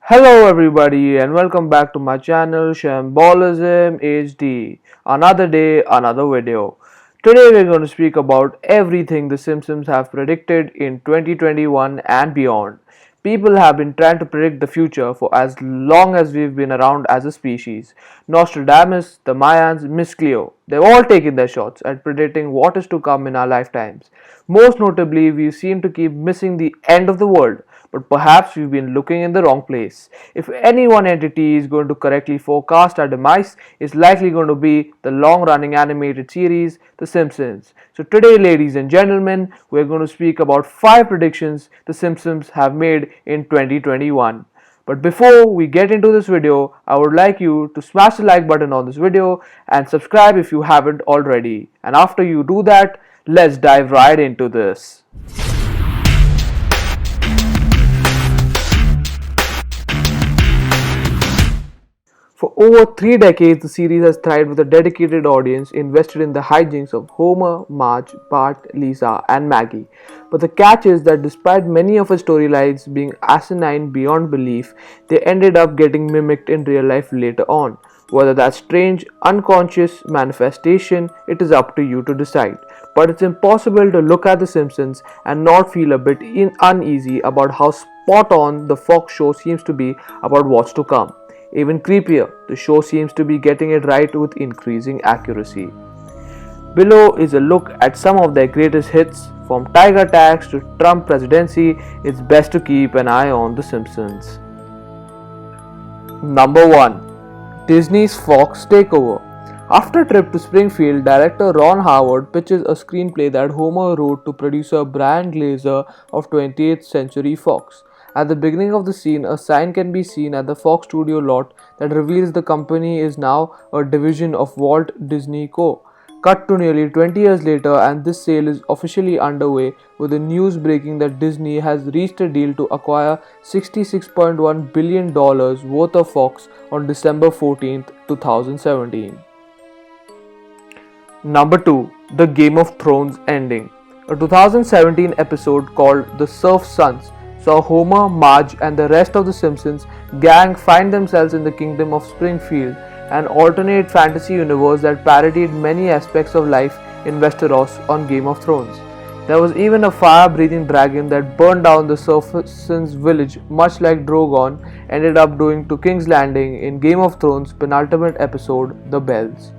Hello everybody and welcome back to my channel Shambolism HD. Another day, another video. Today we're going to speak about everything the Simpsons have predicted in 2021 and beyond. People have been trying to predict the future for as long as we've been around as a species. Nostradamus, the Mayans, Miss Cleo, they've all taken their shots at predicting what is to come in our lifetimes. Most notably, we seem to keep missing the end of the world, but perhaps we've been looking in the wrong place. If any one entity is going to correctly forecast our demise, it's likely going to be the long running animated series, The Simpsons. So, today, ladies and gentlemen, we're going to speak about 5 predictions The Simpsons have made in 2021. But before we get into this video, I would like you to smash the like button on this video and subscribe if you haven't already. And after you do that, let's dive right into this. For over 3 decades, the series has thrived with a dedicated audience invested in the hijinks of Homer, Marge, Bart, Lisa, and Maggie. But the catch is that despite many of her storylines being asinine beyond belief, they ended up getting mimicked in real life later on. Whether that's strange, unconscious manifestation, it is up to you to decide. But it's impossible to look at The Simpsons and not feel a bit uneasy about how spot on the Fox show seems to be about what's to come. Even creepier, the show seems to be getting it right with increasing accuracy. Below is a look at some of their greatest hits. From Tiger Tax to Trump presidency, it's best to keep an eye on The Simpsons. Number 1. Disney's Fox Takeover. After a trip to Springfield, director Ron Howard pitches a screenplay that Homer wrote to producer Brian Glazer of 20th Century Fox. At the beginning of the scene, a sign can be seen at the Fox Studio lot that reveals the company is now a division of Walt Disney Co. Cut to nearly 20 years later, and this sale is officially underway, with the news breaking that Disney has reached a deal to acquire $66.1 billion worth of Fox on December 14, 2017. Number 2. The Game of Thrones ending. A 2017 episode called The Surf Sons saw Homer, Marge, and the rest of the Simpsons gang find themselves in the kingdom of Springfield, an alternate fantasy universe that parodied many aspects of life in Westeros on Game of Thrones. There was even a fire-breathing dragon that burned down the Surfsons village, much like Drogon ended up doing to King's Landing in Game of Thrones' penultimate episode, The Bells.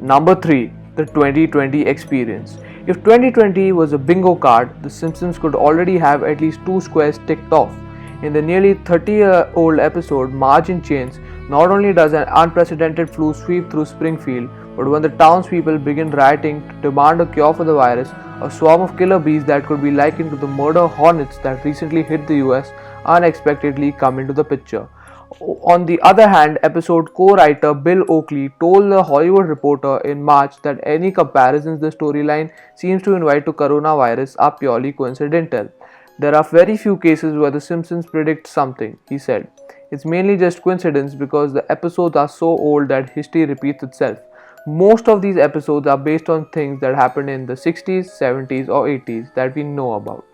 Number 3. The 2020 Experience. If 2020 was a bingo card, The Simpsons could already have at least 2 squares ticked off. In the nearly 30-year-old episode Marge in Chains, not only does an unprecedented flu sweep through Springfield, but when the townspeople begin rioting to demand a cure for the virus, a swarm of killer bees that could be likened to the murder hornets that recently hit the US unexpectedly come into the picture. On the other hand, episode co-writer Bill Oakley told The Hollywood Reporter in March that any comparisons the storyline seems to invite to coronavirus are purely coincidental. There are very few cases where The Simpsons predict something, he said. It's mainly just coincidence because the episodes are so old that history repeats itself. Most of these episodes are based on things that happened in the 60s, 70s, or 80s that we know about.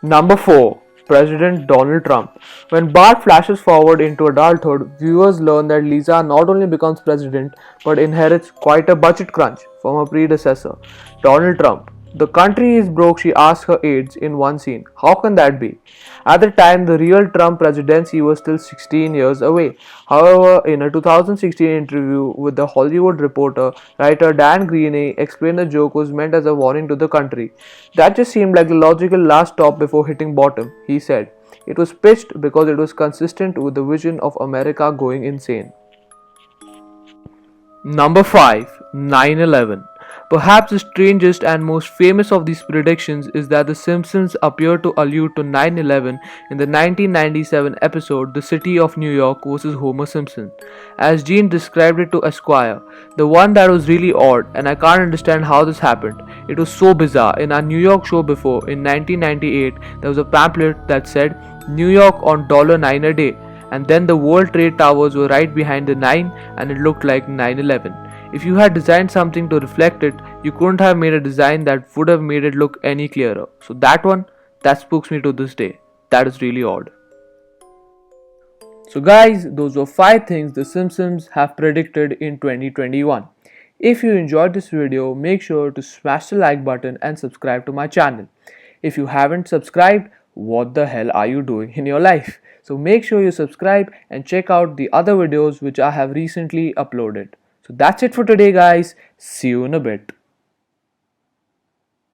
Number 4. President Donald Trump. When Bart flashes forward into adulthood, viewers learn that Lisa not only becomes president but inherits quite a budget crunch from her predecessor, Donald Trump. The country is broke, she asks her aides in one scene. How can that be? At the time, the real Trump presidency was still 16 years away. However, in a 2016 interview with The Hollywood Reporter, writer Dan Greaney explained the joke was meant as a warning to the country. That just seemed like the logical last stop before hitting bottom, he said. It was pitched because it was consistent with the vision of America going insane. Number 5. 9/11. Perhaps the strangest and most famous of these predictions is that The Simpsons appear to allude to 9/11 in the 1997 episode The City of New York vs. Homer Simpson. As Gene described it to Esquire, the one that was really odd, and I can't understand how this happened. It was so bizarre. In our New York show before, in 1998, there was a pamphlet that said, New York on $9 a day, and then the World Trade Towers were right behind the 9 and it looked like 9/11. If you had designed something to reflect it, you couldn't have made a design that would have made it look any clearer. So that spooks me to this day. That is really odd. So, guys, those were 5 things The Simpsons have predicted in 2021. If you enjoyed this video, make sure to smash the like button and subscribe to my channel. If you haven't subscribed, what the hell are you doing in your life? So, make sure you subscribe and check out the other videos which I have recently uploaded. So, that's it for today, guys. See you in a bit.